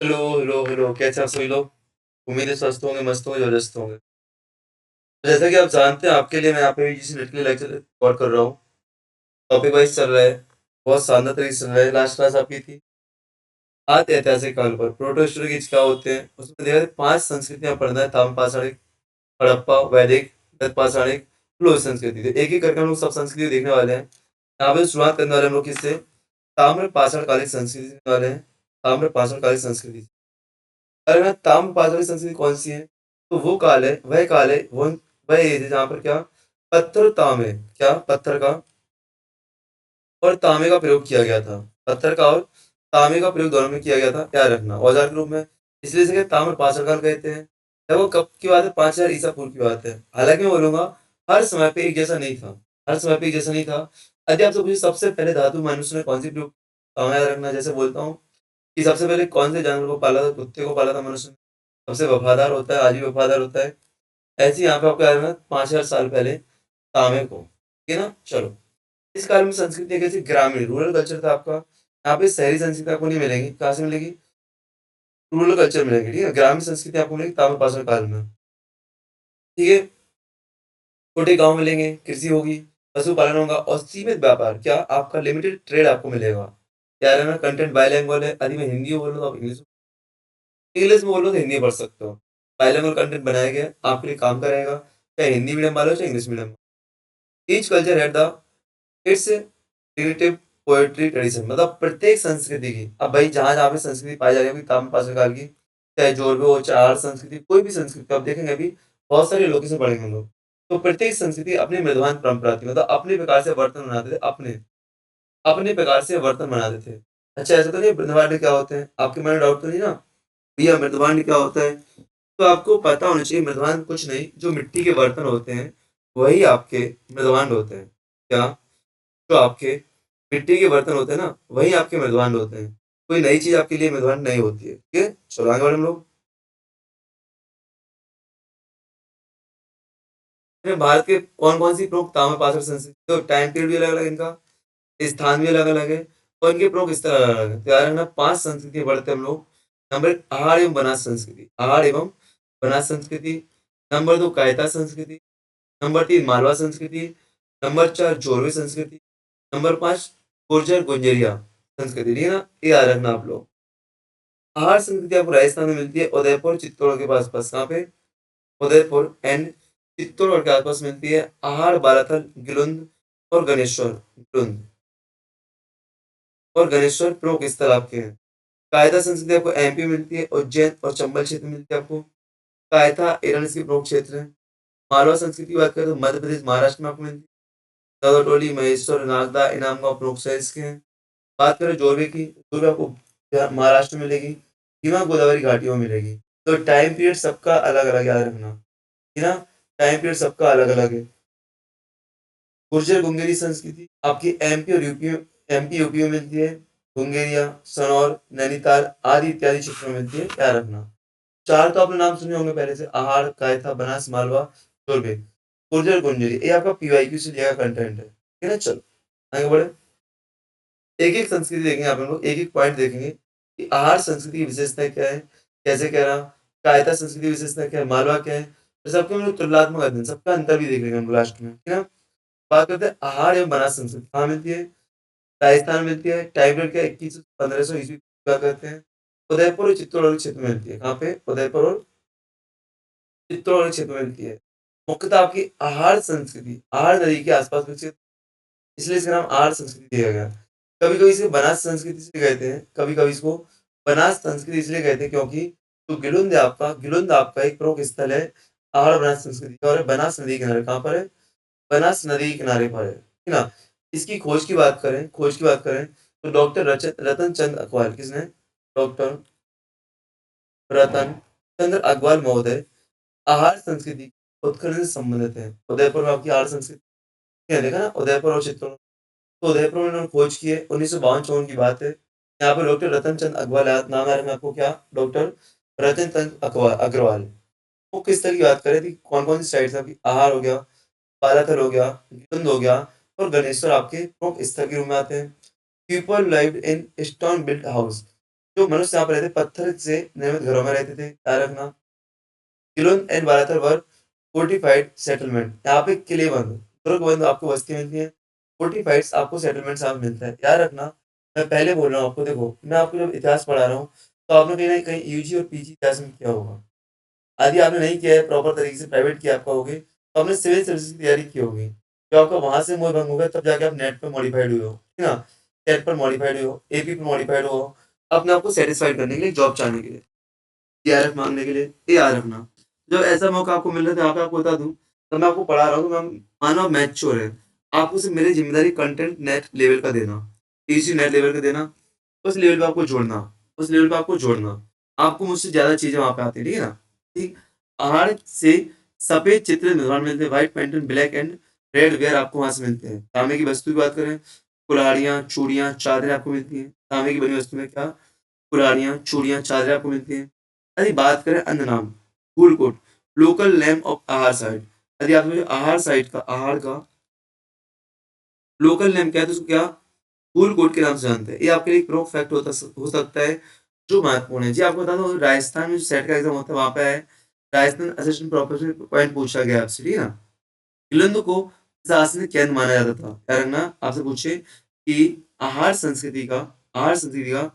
Hello, hello, hello, कैसे हैं आप सभी लोग? उम्मीद है स्वस्थ होंगे, मस्त होंगे, जबरदस्त होंगे। तो जैसा कि आप जानते हैं, आपके लिए मैं यहाँ पे यूजीसी नेट के लिए लेक्चर रिकॉर्ड कर रहा हूँ। टॉपिक वाइज़ चल रहा है, बहुत शानदार तरीके से चल रहा है। लास्ट क्लास आपकी थी आज ऐतिहासिक काल पर प्रोटो हिस्टोरिक क्या होते हैं, उसमें देखा 5 संस्कृतियाँ पढ़ना है, ताम्रपाषाणिक, हड़प्पा, वैदिक, गतपाषाणिक, लोह संस्कृति। तो एक-एक करके हम लोग सब संस्कृति देखने वाले हैं। यहाँ पे शुरुआत करने वाले हैं हम लोग किससे? ताम्रपाषाणकालीन संस्कृति से वाले हैं, ताम्रपाषाणकालीन संस्कृति। अरे ना ताम्रपाषाणी संस्कृति कौन सी है? तो वो काल है, वह काल है, वह एज है जहाँ पर क्या पत्थर और तांबे, क्या पत्थर का और तांबे का प्रयोग किया गया था। पत्थर का और तांबे का प्रयोग दोनों में किया गया था, याद रखना, औजार के रूप में। इसलिए इसे ताम्रपाषाण काल कहते हैं। जब वो कब की बात है? 5000 ईसा पूर्व की बात है। हालांकि मैं बोलूंगा हर समय पे एक जैसा नहीं था, हर समय पे एक जैसा नहीं था। यदि आपसे पूछे सबसे पहले धातु मनुष्य ने कौन सी प्रयोग, याद रखना, जैसे बोलता हूँ कि सबसे पहले कौन से जानवर को पाला था? कुत्ते को पाला था मनुष्य ने। सबसे वफादार होता है, आज भी वफादार होता है। ऐसे ही यहाँ पे आपको याद रखना 5000 साल पहले तांबे को, ठीक है ना? चलो, इस काल में संस्कृति एक ऐसी ग्रामीण रूरल कल्चर था आपका। यहाँ पे शहरी संस्कृति आपको नहीं मिलेगी। कहाँ से मिलेगी? रूरल कल्चर मिलेगी, ठीक है। ग्रामीण संस्कृति आपको मिलेगी ताम्रपाषाण काल में, ठीक है। छोटे गांव मिलेंगे, कृषि होगी, पशुपालन होगा और सीमित व्यापार, क्या आपका लिमिटेड ट्रेड आपको मिलेगा। क्या रहना, कंटेंट बाइलिंगुअल है। यदि मैं हिंदी में बोलूँ तो आप इंग्लिश, इंग्लिश में बोलो तो हिंदी पढ़ सकते हो। बाइलिंगुअल कंटेंट बनाया गया है, आपके लिए काम करेगा, चाहे हिंदी मीडियम वाले हो चाहे English medium. Each culture had the it's relative poetry tradition, मतलब प्रत्येक संस्कृति की, अब भाई जहाँ-जहाँ पे संस्कृति पाई जा रही है अभी ताम्रपाषाण काल की, चाहे जोरबे हो, चाहे आर्य संस्कृति, कोई भी संस्कृति आप देखेंगे अभी बहुत सारे लोकेशन पढ़ेंगे हम लोग। तो प्रत्येक संस्कृति अपनी मृदुवान परंपरा थी, मतलब अपने प्रकार से बर्तन बनाते थे, अपने प्रकार से बर्तन बनाते थे। अच्छा, ऐसा तो नहीं मृदुवांड क्या होते हैं? आपके मन में डाउट तो नहीं ना? भैया मृदुवांड क्या होता है? तो आपको पता होना चाहिए मृदुवांड कुछ नहीं, जो मिट्टी के बर्तन होते हैं, वही आपके मृदुवांड होते हैं। क्या? जो आपके मिट्टी के बर्तन होते हैं ना, वही आपके मेज़बान होते हैं। कोई नई चीज़ आपके लिए मेज़बान नहीं होती है, ठीक है? चलो आगे बढ़े हम लोग। भारत के कौन-कौन सी प्रमुख ताम्रपाषाण संस्कृति, तो टाइम पीरियड भी अलग-अलग है इनका, स्थान भी अलग-अलग है और इनके प्रमुख स्थल अलग-अलग है। तो याद रखना 5 संस्कृति पढ़ते हैं हम लोग। नंबर 1 आहार एवं बनास संस्कृति, आहार एवं बनास संस्कृति। नंबर 2 कायता संस्कृति। नंबर 3 मालवा संस्कृति। नंबर 4 जोरवे संस्कृति। नंबर 5 गुर्जर गुंजरिया संस्कृति, ठीक है ना? ये याद रखना आप लोग। आहार संस्कृति आपको राजस्थान में मिलती है, उदयपुर चित्तौड़ के पास पास। कहाँ पे? उदयपुर एंड चित्तौड़गढ़ के आसपास मिलती है। आहार बालाथल गिलुंद और गणेश्वर, गिलुंद और गणेश्वर प्रमुख स्थल आपके हैं। कायता संस्कृति आपको एमपी में मिलती है, उज्जैन और चंबल क्षेत्र में मिलती है आपको। कायता ईरान इसके प्रमुख क्षेत्र है। मालवा संस्कृति की बात करें तो मध्य प्रदेश महाराष्ट्र में आपको मिलती है। दौलतोली महेश्वर नागदा इनामगांव प्रमुख शहर इसके हैं। बात करें जोरवे की, जोरवे आपको महाराष्ट्र में मिलेगी, हिमा गोदावरी घाटियों में मिलेगी। तो टाइम पीरियड सबका अलग-अलग याद रखना, है ना? टाइम पीरियड सबका अलग-अलग है। गुर्जर गुंगेरी संस्कृति आपकी एमपी और यूपी में, एमपी यूपी में मिलती है। गुंगेरिया, सनौर, नैनीताल आदि इत्यादि क्षेत्रों में मिलती है, याद रखना। 4 तो आपने नाम सुने होंगे पहले से, आहार, कायथा, बनास, मालवा, जोरबे। गुर्जर गुंजेरी ये आपका पीवाईक्यू से लिया गया कंटेंट है, ठीक है ना? चलो आगे बढ़े। एक-एक संस्कृति देखेंगे आप लोग, एक-एक पॉइंट देखेंगे कि आहार संस्कृति की विशेषता क्या है, कैसे कह रहा, कायता संस्कृति की विशेषता क्या है, मालवा क्या है, तो सबके हम लोग तुलनात्मक अध्ययन, सबका अंतर भी देख लेंगे हम लास्ट में, ठीक है ना? बात करते हैं आहार एवं बनास संस्कृति, कहाँ मिलती है? राजस्थान में मिलती है। टाइम पीरियड क्या है? 2100-1500 ईस्वी हुआ करते हैं। उदयपुर और चित्तौड़गढ़ क्षेत्र में मिलती है। कहाँ पे? उदयपुर और चित्तौड़गढ़ क्षेत्र में मिलती है। मुख्यतः आपकी आहार संस्कृति, आहार नदी के आसपास विकसित, इसलिए इसका नाम आहार संस्कृति दिया गया। कभी-कभी इसे बनास संस्कृति इसलिए कहते हैं, कभी-कभी इसको बनास संस्कृति इसलिए कहते हैं क्योंकि जो गिलुंद आपका एक प्रमुख स्थल है आहार बनास संस्कृति का और है बनास नदी के किनारे। कहाँ पर है? बनास नदी के किनारे पर है ना? इसकी खोज की बात करें तो डॉक्टर रतन चंद अकवाल, किसने? डॉक्टर रतन चंद्र अग्रवाल महोदय आहार संस्कृति उत्खनन से संबंधित है। उदयपुर में आपकी आहार संस्कृति है, देखा ना? उदयपुर और चित्तौड़, तो उदयपुर में उन्होंने खोज की है, 1952-54 की बात है। यहाँ पे डॉक्टर रतन चंद अग्रवाल नाम आ रहा है आपको, क्या? डॉक्टर रतन चंद अग्रवाल। वो किस तरह की बात कर रहे थे, कौन-कौन सी साइट्स आपकी आहार हो गया, बालाथल हो गया, गिलुंद हो गया और गणेश्वर आपके प्रमुख स्थल के रूप में आते हैं। People lived in stone built house, जो मनुष्य यहाँ पर रहते पत्थर से निर्मित घरों में रहते थे, याद रखना। Gilund and Balathal were fortified settlement, यहाँ पे किले बंद, दुर्ग बंद आपको बस्ती मिलती है, फोर्टिफाइड्स आपको सेटलमेंट यहाँ मिलता है। याद रखना, मैं पहले बोल रहा हूँ आपको, देखो मैं आपको जब इतिहास पढ़ा रहा हूँ तो आपने कहीं ना कहीं यूजी और पीजी इतिहास में किया होगा। यदि आपने नहीं किया है प्रॉपर तरीके से, प्राइवेट किया आपका होगी, तो आपने सिविल सर्विस की तैयारी की होगी, जो आपका वहां से मोह भंग होगा, तब जाके आप नेट पे मॉडिफाइड हुए हो, ठीक है ना। टेट पर मॉडिफाइड हुए हो, एपी पर मॉडिफाइड हो, अपने आपको सेटिस्फाइड करने के लिए, जॉब चाहने के लिए, टीआरएफ मांगने के लिए, ये याद रखना। जब ऐसा मौका आपको मिल रहा था, यहाँ पे आपको बता दूं, तो मैं आपको पढ़ा रहा हूँ, तो मैं मानो मैच्योर है, आपको सिर्फ मेरी जिम्मेदारी कंटेंट नेट लेवल का देना, टीसी नेट लेवल का देना, उस लेवल पे आपको जोड़ना, उस लेवल पे आपको जोड़ना, आपको मुझसे ज्यादा चीजें वहां पे आती है, ठीक है ना। ठीक, आहार से सफेद चित्र निर्माण मिलते हैं, white pattern, black and red ware आपको वहां से मिलते हैं। तांबे की वस्तु की बात करें, कुल्हाड़ियाँ, चूड़ियाँ, चादरें आपको मिलती हैं। तांबे की बनी वस्तु में क्या, कुल्हाड़ियाँ, चूड़ियाँ, चादरें आपको मिलती हैं। यदि बात करें अन्य नाम, फूलकोट, लोकल नेम ऑफ आहार साइट, यदि आप मुझे आहार साइट का, आहार का लोकल नेम क्या है, तो उसको क्या फूलकोट के नाम से जानते हैं। ये आपके लिए एक प्रो फैक्ट हो सकता है, जो महत्वपूर्ण है। जी आपको बता दो, राजस्थान में जो सेट का एग्जाम होता है, वहां पे है राजस्थान असिस्टेंट प्रोफेसर पॉइंट पूछा गया आपसे, ठीक है ना। गिलंद को प्रशासनिक केंद्र माना जाता था, क्या रखना, आपसे पूछे कि आहार संस्कृति का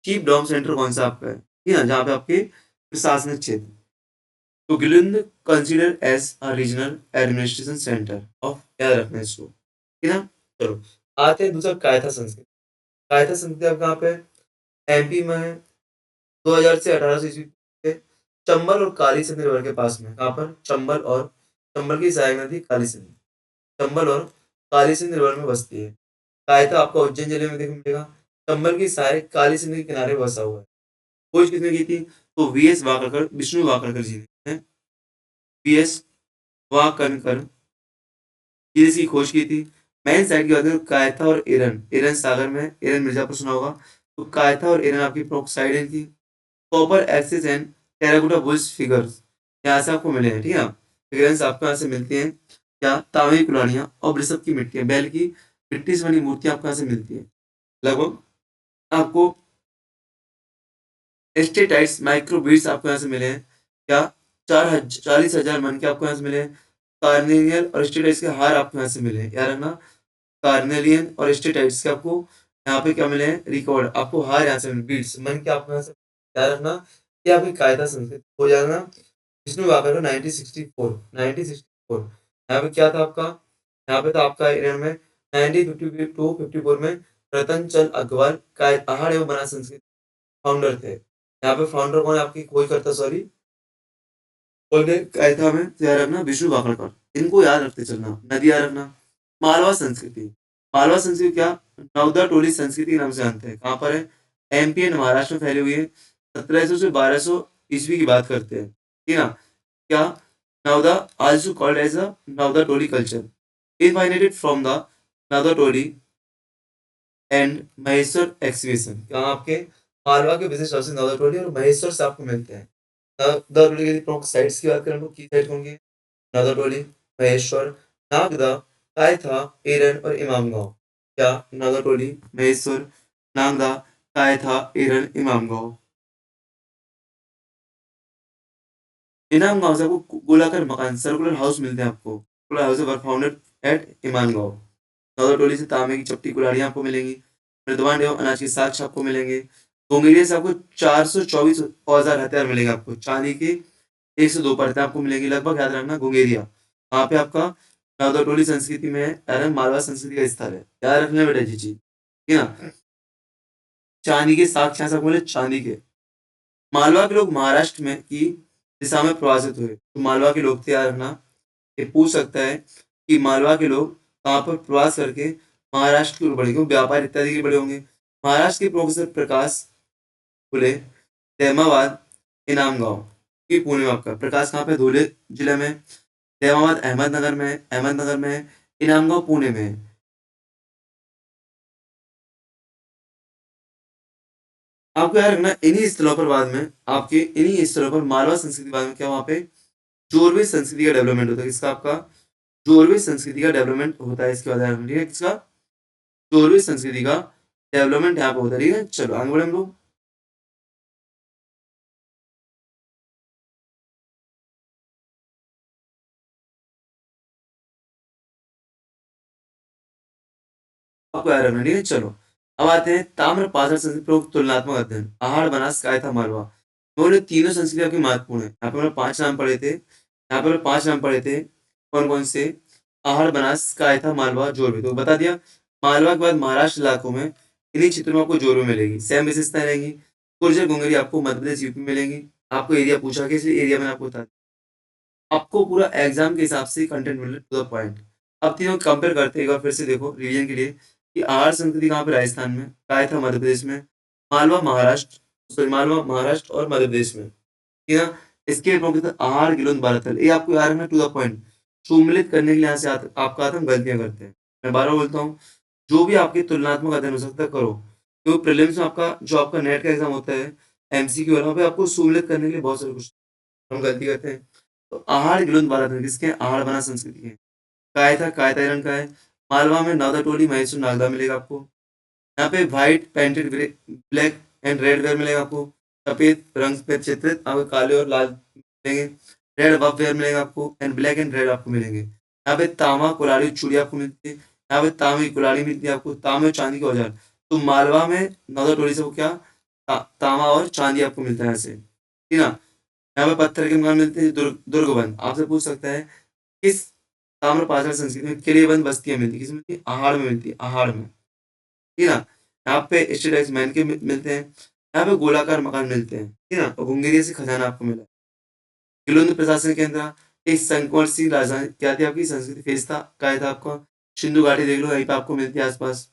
चीफ डॉम सेंटर कौन सा आपका है, ठीक है ना, जहाँ पे आपके प्रशासनिक क्षेत्र, तो Gilund consider as a regional administration centre of, याद रखना है इसको, ठीक है ना। चलो आते हैं दूसरा, कायथा संस्कृति। कायथा संस्कृति आप कहाँ पे, एमपी में है, 2000 से 1800 ईस्वी से, चंबल और काली सिंध रिवर के पास में, कहाँ पर, चंबल की सहायक नदी काली सिंध, चंबल और काली सिंध रिवर में बसती है। कायथा आपका उज्जैन जिले में देखने मिलेगा, चंबल की सहायक काली सिंध के किनारे बसा हुआ है। खोज किसने की थी, तो वीएस वाकरकर, विष्णु वाकरकर जी ने, वीएस वाकरकर ये इसकी खोज की थी। मेन साइट की बात करें, कायथा और एरन, एरन सागर में, एरन मिर्जापुर सुना होगा, तो कायथा और एरन आपकी प्रमुख साइड है इनकी। Copper axis and terracotta bulls figures यहाँ से आपको मिले हैं, ठीक है ना। फिगरेंस आपको यहाँ से मिलती हैं, क्या, तांबे की कुल्हाड़ियाँ और वृषभ की मिट्टी, बैल की मिट्टी से बनी मूर्तियां आपको यहाँ से मिलती है। लगभग आपको एस्टेटाइट्स माइक्रोबीट्स आपको यहाँ से मिले हैं, क्या, 40,000 मन के आपको यहाँ से मिले हैं। कार्नेलियन और स्टेटाइट्स के हार आपको यहाँ से मिले हैं, याद रखना। कार्नेलियन और स्टेटाइट्स के आपको यहाँ पे क्या मिले हैं, रिकॉर्ड आपको हार यहाँ से मिले, बीट्स मन के आपको यहाँ से, याद रखना। ये आपकी कायदा संस्कृत हो जाएगा। विष्णु वाकर का 1964 यहाँ पे क्या था आपका, यहाँ पे था आपका ईरान में 1952-54 में रतन चंद अग्रवाल का आहार एवं बना संस्कृत फाउंडर थे। यहाँ पे फाउंडर कौन है, आपकी खोज करता, सॉरी, बोलते कायथा में, तो याद रखना विष्णु वाकड़कर, इनको याद रखते चलना। नदी याद रखना। मालवा संस्कृति, मालवा संस्कृति क्या, नवदा टोली संस्कृति के नाम से जानते हैं, कहाँ पर है, एमपी एंड महाराष्ट्र में फैली हुई है। 1700 से 1200 ईस्वी की बात करते हैं, ठीक है ना। क्या, Navda also called as a Navda Toli culture, इनफाइनेटेड from the Navda Toli and Maheshwar exhibition, कहाँ आपके मालवा के विशिष्ट सबसे नवदा टोली और महेश्वर से आपको मिलते हैं। नवदा टोली की प्रमुख साइट्स की बात करें, की साइट होंगी, नवदा टोली, महेश्वर, नागदा, कायथा, एरन और इमामगांव। क्या, नवदा टोली, महेश्वर, नागदा, कायथा, एरन, इमामगांव। इनाम गांव से आपको गोलाकार मकान, सर्कुलर हाउस मिलते हैं आपको, सर्कुलर हाउस वर फाउंडेड एट इमान गांव। नौदा टोली से तांबे की चपटी कुल्हाड़ियां आपको मिलेंगी, मृदवान एवं अनाज के साक्ष्य आपको मिलेंगे। गोंगेरिया से आपको 424 औजार हथियार मिलेंगे आपको, चांदी के 102 परतें आपको मिलेंगी, लगभग याद रखना गोंगेरिया वहां पे आपका नौदा टोली संस्कृति में अरन मालवा संस्कृति का स्थल है, याद रखना बेटा जी जी, ठीक है ना। चांदी के साक्ष्य यहाँ से आपको मिले, चांदी के। मालवा के लोग महाराष्ट्र में की दिशा में प्रवासित हुए, तो मालवा के लोग थे, याद रखना। ये पूछ सकता है कि मालवा के लोग कहाँ पर प्रवास करके महाराष्ट्र की ओर बढ़े, क्योंकि व्यापार इत्यादि के बड़े होंगे। महाराष्ट्र के प्रोफेसर प्रकाश फुले, दहमाबाद, इनाम गांव, की पुणे में आपका प्रकाश कहाँ पे, धुले जिले में, दहमाबाद अहमदनगर में, इनाम गांव पुणे में है। आपको याद रखना, इन्हीं स्थलों पर बाद में, आपके इन्हीं स्थलों पर मालवा संस्कृति बाद में क्या, वहाँ पे जोरवे संस्कृति का डेवलपमेंट होता है, किसका, आपका जोरवे संस्कृति का डेवलपमेंट होता है, इसके बाद ठीक है, किसका, जोरवे संस्कृति का डेवलपमेंट यहाँ पे होता है, ठीक है। चलो आगे बढ़े हम लोग। आपको याद रखना, ठीक है। चलो अब आते हैं ताम्र पाषाण संस्कृति प्रमुख तुलनात्मक अध्ययन। आहड़, बनास, कायथा, मालवा। बोले तीनों संस्कृति आपकी महत्वपूर्ण है। यहाँ पे मैंने 5 नाम पढ़े थे, यहाँ पे मैंने 5 नाम पढ़े थे। कौन-कौन से? आहड़, बनास, कायथा, मालवा, जोरवे। तो बता दिया। मालवा के बाद महाराष्ट्र इलाकों में इन्हीं क्षेत्रों में आपको जोरवे मिलेगी। सेम विशेषताएँ रहेंगी। गुर्जर, घुंघरी आपको मध्य प्रदेश, यूपी में मिलेंगी। आपको एरिया पूछा गया, इसलिए एरिया मैंने आपको बता दिया। आपको पूरा एग्जाम के हिसाब से कंटेंट मिल रहा है टू द पॉइंट। अब तीनों कंपेयर करते हैं, एक बार फिर से देखो रिवीजन के लिए कि आहड़ संस्कृति कहाँ पे? राजस्थान में। कायथा मध्य प्रदेश में। मालवा महाराष्ट्र, सॉरी मालवा महाराष्ट्र और मध्य प्रदेश में, ठीक है ना। इसके मुख्यतः आहड़, गिलोंद, बाराथल, ये आपको याद रखना टू द पॉइंट। सुमेलित करने के लिए यहाँ से आपका आता हम गलतियां करते हैं। मैं बार बार बोलता हूँ, जो भी आपके तुलनात्मक अध्ययन हो सकता है करो, क्योंकि प्रीलिम्स में आपका जो आपका नेट का एग्जाम होता है एमसीक्यू वाला, वहाँ पे आपको सुमेलित करने के लिए बहुत सारे क्वेश्चन हम गलती करते हैं। तो आहड़, गिलोंद, बाराथल किसके हैं? आहड़ बना संस्कृति के। कायथा, कायताईरन का है। मालवा में नागाटोली, मैसूर, नागदा मिलेगा आपको। यहाँ पे white painted black and red where मिलेगा आपको। सफेद रंग पे चित्रित आपको काले और लाल मिलेंगे। रेड बफ वेयर मिलेगा आपको एंड ब्लैक एंड रेड आपको मिलेंगे। यहाँ पे तांबा कुल्हाड़ी चूड़ी आपको मिलती है। यहाँ पे तांबे की कुल्हाड़ी मिलती है आपको। तांबे और चांदी के औजार। तो मालवा में नौदाटोली से वो क्या तांबा और चांदी आपको मिलता है यहाँ से, ठीक है ना। यहाँ पे पत्थर के मकान मिलते हैं। दुर्गबंध आपसे पूछ सकता है किस ताम्रपाषाण संस्कृति में किलेबंद बस्तियां मिलती है? किस में मिलती है? आहड़ में मिलती है, आहड़ में, ठीक है ना। यहाँ पे स्टेडाइज मैन के मिलते हैं। यहाँ पे गोलाकार मकान मिलते हैं, ठीक है ना। और घुंगेरिया से खजाना आपको मिला है। गिलोंद प्रशासन केंद्र, एक संकवर्षी राजधानी क्या थी आपकी? संस्कृति फेज था, क्या था आपका? सिंधु घाटी देख लो, यहीं पे आपको मिलती है आसपास,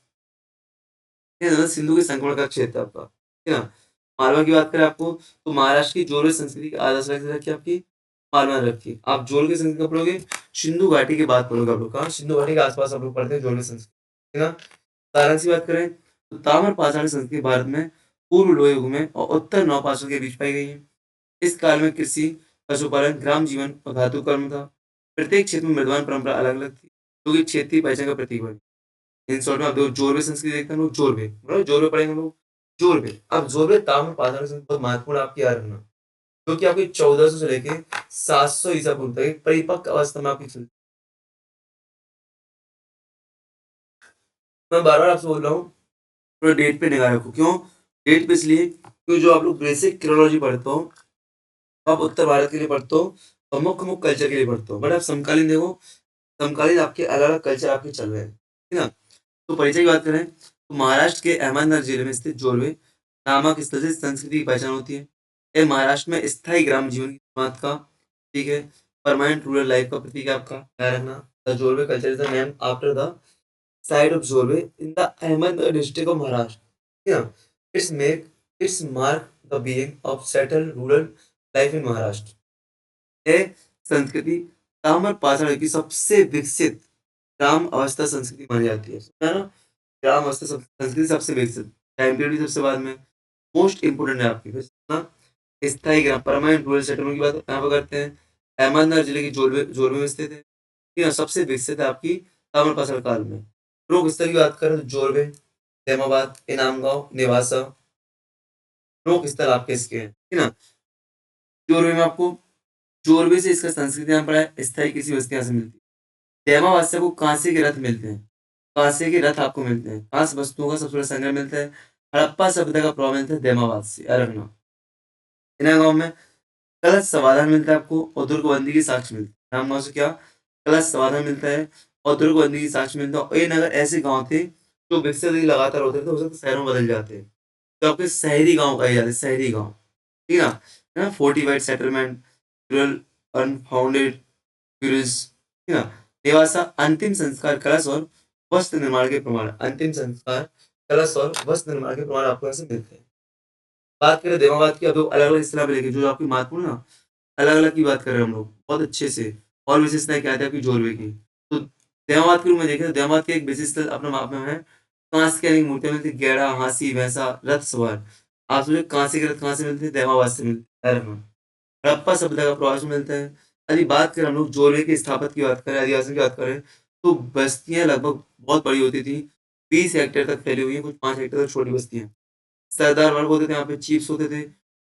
ठीक है ना। सिंधु के संक्रमण का क्षेत्र आपका, ठीक है ना। मालवा की बात करें आपको, तो महाराष्ट्र की जोरवे संस्कृति की आदर्श रखी आपकी मालवा ने रखी। आप जोरवे संस्कृति का पढ़ोगे, सिंधु घाटी की बात पढ़ोगे आप लोग, कहाँ? सिंधु घाटी के आसपास आप लोग पढ़ते हैं जोरवे संस्कृति, ठीक है ना। सारांश की बात करें तो ताम्र पाषाण संस्कृति भारत में पूर्व लोह युग में और उत्तर नवपाषाण के बीच पाई गई है। इस काल में कृषि, पशुपालन, ग्राम जीवन और धातु कर्म था। प्रत्येक क्षेत्र में मृदवान परंपरा अलग अलग थी, जो कि क्षेत्रीय पहचान का प्रतीक बनी। इन शॉर्ट में आप देखो जोरवे संस्कृति देखते हैं लोग, जोरवे मतलब जोरवे पढ़ेंगे लोग, जोरवे। अब जोरवे ताम्र पाषाण संस्कृति बहुत महत्वपूर्ण आपकी याद रखना, जो कि आपकी 1400 से लेके 700 ईसा पूर्व तक एक परिपक्व अवस्था में आपकी चलती। मैं बार बार आपसे बोल रहा हूँ, थोड़ा डेट पे निगाह रखो। क्यों डेट पे? इसलिए क्योंकि जो आप लोग बेसिक क्रोनोलॉजी पढ़ते हो, आप उत्तर भारत के लिए पढ़ते हो और मुख्य मुख्य कल्चर के लिए पढ़ते हो, बट आप समकालीन देखो, समकालीन आपके अलग अलग कल्चर आपके चल रहे हैं, ठीक है ना। तो परिचय की बात करें तो महाराष्ट्र के अहमदनगर जिले में स्थित जोरवे नामक स्थल से संस्कृति की पहचान होती है। ये महाराष्ट्र में स्थायी ग्राम जीवन की शुरुआत का, ठीक है, परमानेंट रूरल लाइफ का प्रतीक है आपका, ध्यान रखना। The Jorwe culture is the name after the site of Jorwe in the Ahmednagar district of Maharashtra, ठीक है ना। It's mark the beginning of settle rural life in Maharashtra. ये संस्कृति ताम्र पाषाण की सबसे विकसित ग्राम अवस्था संस्कृति मानी जाती है ना। ग्राम अवस्था संस्कृति सबसे विकसित, टाइम पीरियड भी सबसे बाद में मोस्ट इंपोर्टेंट है आपकी, फिर ना। स्थायी ग्राम परमानेंट रूरल सेटलमेंट की बात यहाँ पर करते हैं। अहमदनगर जिले की जोरवे जोरवे में स्थित है, ठीक है। सबसे विकसित है आपकी ताम्रपाषाण काल में। प्रमुख स्थल की बात करें तो जोरवे, हेमाबाद, इनाम गांव, नेवासा प्रमुख स्थल आपके इसके हैं, ठीक है ना। जोरवे में आपको जोरवे से इसका संस्कृति यहाँ पड़ा है। स्थायी कृषि वस्तु यहाँ से मिलती है। डेमावाद से आपको कांसे के रथ मिलते हैं, कांसे के रथ आपको मिलते हैं। कांस्य वस्तुओं का सबसे बड़ा संग्रह मिलता है। हड़प्पा सभ्यता का प्रभाव मिलता है देमावाद से, अरगना। इना गांव में कलश समाधान मिलता है आपको और दुर्गबंदी की साक्ष्य मिलती है। राम गांव से क्या? कलश समाधान मिलता है और दुर्गबंदी की साक्ष्य मिलता है। और ये नगर ऐसे गांव थे जो विकसित लगातार होते थे, हो सकता है शहरों में बदल जाते हैं, तो आपके शहरी गांव कहे जाते हैं, शहरी गांव, ठीक है ना। Fortified settlement, rural unfounded queries, ठीक है ना। देवासा अंतिम संस्कार कलश और वस्त्र निर्माण के प्रमाण, अंतिम संस्कार कलश और वस्त्र निर्माण के प्रमाण आपको यहाँ से मिलते हैं। बात करें देवावाद की, अब अलग अलग इस्लाम लेके जो आपकी महत्वपूर्ण ना, अलग अलग की बात कर रहे हैं हम लोग बहुत अच्छे से। और विशेषताएं क्या थी आपकी जोरवे की? तो देवावाद के रूप में देखें तो देवावाद के एक विशिष्ट अपना माप में है, कांस्य की अनेक मूर्तियां मिलती है, गैड़ा, हांसी, भैंसा, रथ सवार। आप सोचे कांसे के रथ कहाँ से मिलते हैं? देवावाद से मिलते हैं। हड़प्पा सभ्यता का प्रभाव से मिलता है। यदि बात करें हम लोग जोरवे के स्थापत्य की बात करें, आदिवासियों की बात करें, तो बस्तियां लगभग बहुत बड़ी होती थी, 20 हेक्टेयर तक फैली हुई है, कुछ 5 हेक्टेयर तक छोटी बस्तियां। सरदार वर्ग होते थे, यहाँ पे चीफ्स होते थे,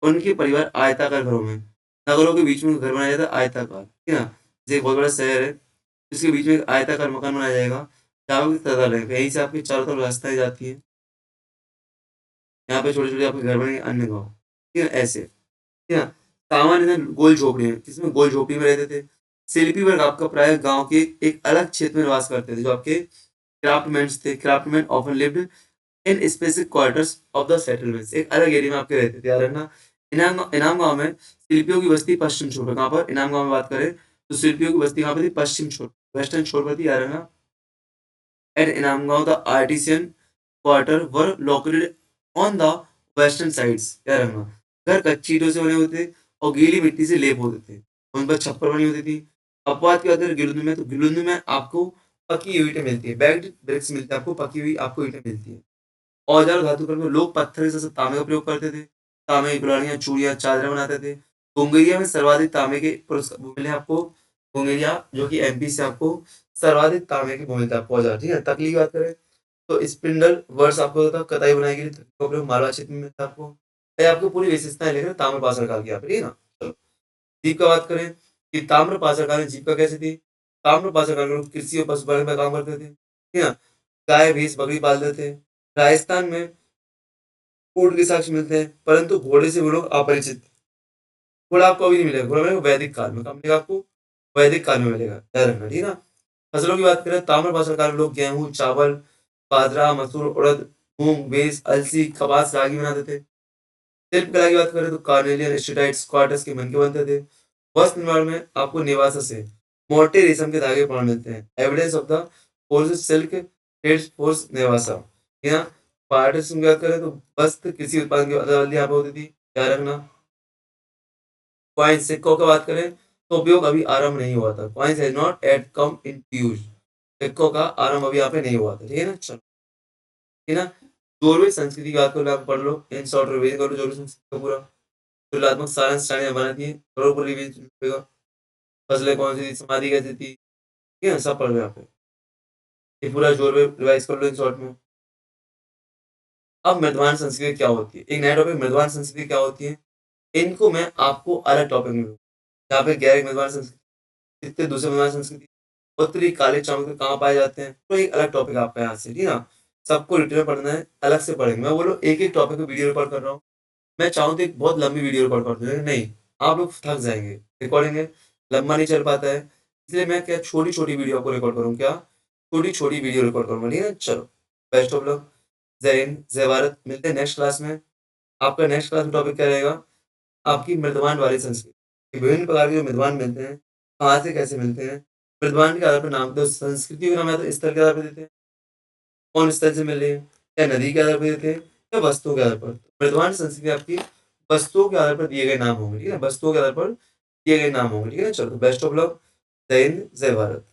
उनके परिवार आयताकार घरों में, नगरों के बीच में घर बनाया जाता है आयताकार, ठीक है ना। जैसे एक बहुत बड़ा शहर है, जिसके बीच में एक आयताकार मकान बनाया जाएगा, जाओगे तो पता लगेगा, यहीं से आपके चारों तरफ रास्ताएँ जाती हैं। यहाँ पे छोटे-छोटे आपके घर बनेंगे अन्य गाँव, ठीक है? ऐसे, ठीक है? सामान्यतः गोल झोपड़ियाँ, जिसमें गोल झोपड़ी में रहते थे। शिल्पी वर्ग आपका प्रायः गाँव के एक अलग क्षेत्र में निवास करते थे, जो आपके क्राफ्टमैन्स थे। Craftsman often lived in specific quarters of the settlements, एक अलग एरिया में आपके रहते थे। याद रखना, इनाम गाँव में शिल्पियों की बस्ती पश्चिम छोर पर। कहाँ पर? इनाम गाँव में बात करें, तो शिल्पियों की बस्ती कहाँ पे थी? पश्चिम छोर, वेस्टर्न छोर पर थी। याद रखना, at Inamgaon the artisan quarter were located on the western sides. याद रखना, घर कच्ची ईंटों से बने होते थे और गीली मिट्टी से लेप होते थे, उन पर छप्पर बनी होती थी। अपवाद की बात करें गिलुंद में, तो गिलुंद में आपको पकी हुई ईंटें मिलती है, बैग्ड ब्रिक्स मिलते हैं आपको, पकी हुई आपको ईंटें मिलती है। औजार और धातु कर्म में लोग पत्थर के साथ तांबे का प्रयोग करते थे। तांबे की कुल्हाड़ियाँ, चूड़ियाँ, चादरें बनाते थे। बुंगेरिया में सर्वाधिक तांबे के पुरस्कार मिले आपको। बुंगेरिया जो कि एमपी से आपको सर्वाधिक तांबे के वो मिलता है आपको औजार, ठीक है। तकली की बात करें तो स्पिंडल वर्ड्स आपको होता है कताई बुनाई के लिए, तकली का प्रयोग मालवा क्षेत्र में मिलता है आपको। ये आपको पूरी विशेषताएं लिख रहे हैं ताम्र पाषाण काल की यहाँ पे, ठीक है ना। चलो, जीप का बात करें कि ताम्र पाषाण काल में जीविका कैसी थी। ताम्र पाषाण काल में लोग कृषि और पशुपालन में काम करते थे, ठीक है ना। गाय भैंस बकरी पालते थे। राजस्थान में ऊँट के साक्ष्य मिलते हैं, परंतु घोड़े से वो लोग अपरिचित थे। घोड़ा आपको अभी नहीं मिलेगा, घोड़ा मिलेगा वैदिक काल में। कब मिलेगा आपको? वैदिक काल में मिलेगा, याद रखना, ठीक है ना। फसलों की बात करें, ताम्र पाषाण काल में लोग गेहूं, चावल, बाजरा, मसूर, उड़द, मूंग, बेस, अलसी, कपास, रागी बनाते थे। शिल्प कला की बात करें तो कार्नेलियन स्टेटाइट्स क्वार्टर्स के बनके बनते थे। वस्त्र निर्माण में आपको निवासा से मोटे रेशम के धागे प्रमाण मिलते हैं। Evidence of the force silk trade force Nevasa, यहाँ पार्टिस की बात करें तो वस्त्र कृषि उत्पादन की अदावली यहाँ पे होती थी, याद रखना। कॉइन सिक्कों की बात करें तो उपयोग अभी आरंभ नहीं हुआ था। Coins has not at come in use, सिक्कों का आरंभ अभी यहाँ पे नहीं हुआ था, ठीक है ना। चलो, ठीक है ना। जोरवे संस्कृति की बात करो, आप पढ़ लो, इन शॉर्ट रिवीजन करो जोरवे संस्कृति का पूरा। तुलनात्मक सारांश सारणी बना दिए, करो पूरा रिवीजन करेगा। फसलें कौन सी थी, समाधि कैसी थी, ठीक है, सब पढ़ लो यहाँ पे। ये पूरा जोरवे रिवाइज कर लो इन शॉर्ट में। अब मृदवान संस्कृति क्या होती है, एक नया टॉपिक, मृदवान संस्कृति क्या होती है। इनको मैं आपको अलग टॉपिक में दूंगा। यहाँ पे गैर मृदवान संस्कृति, इतने दूसरे मृदवान संस्कृति, उत्तरी काले चावल कहाँ पाए जाते हैं, तो एक अलग टॉपिक आपका यहाँ से, ठीक है ना। सबको डिटेल में पढ़ना है, अलग से पढ़ेंगे। मैं बोलो एक एक टॉपिक पे वीडियो रिकॉर्ड कर रहा हूँ। मैं चाहूँ तो एक बहुत लंबी वीडियो रिकॉर्ड कर दूँ, लेकिन नहीं, आप लोग थक जाएंगे। रिकॉर्डिंग है, लंबा नहीं चल पाता है, इसलिए मैं क्या छोटी छोटी वीडियो को रिकॉर्ड करूँ, क्या छोटी छोटी वीडियो रिकॉर्ड करूँगा, ठीक है। चलो, बेस्ट ऑफ लक, जय हिंद जय भारत। मिलते हैं नेक्स्ट क्लास में। आपका नेक्स्ट क्लास में टॉपिक क्या रहेगा, आपकी मृदवान वाली संस्कृति। विभिन्न प्रकार के जो मृदवान मिलते हैं, कहाँ से कैसे मिलते हैं, मृदवान के आधार पर नाम, तो संस्कृति का नाम है तो स्थल के आधार पर देते हैं, कौन स्थल से मिल रही है, या नदी के आधार पर देते हैं, या वस्तुओं के आधार पर। मृदवान संस्कृति आपकी वस्तुओं के आधार पर दिए गए नाम होंगे, ठीक है, वस्तुओं के आधार पर दिए गए नाम होंगे, ठीक है। चलो, बेस्ट ऑफ लक, जय हिंद जय भारत।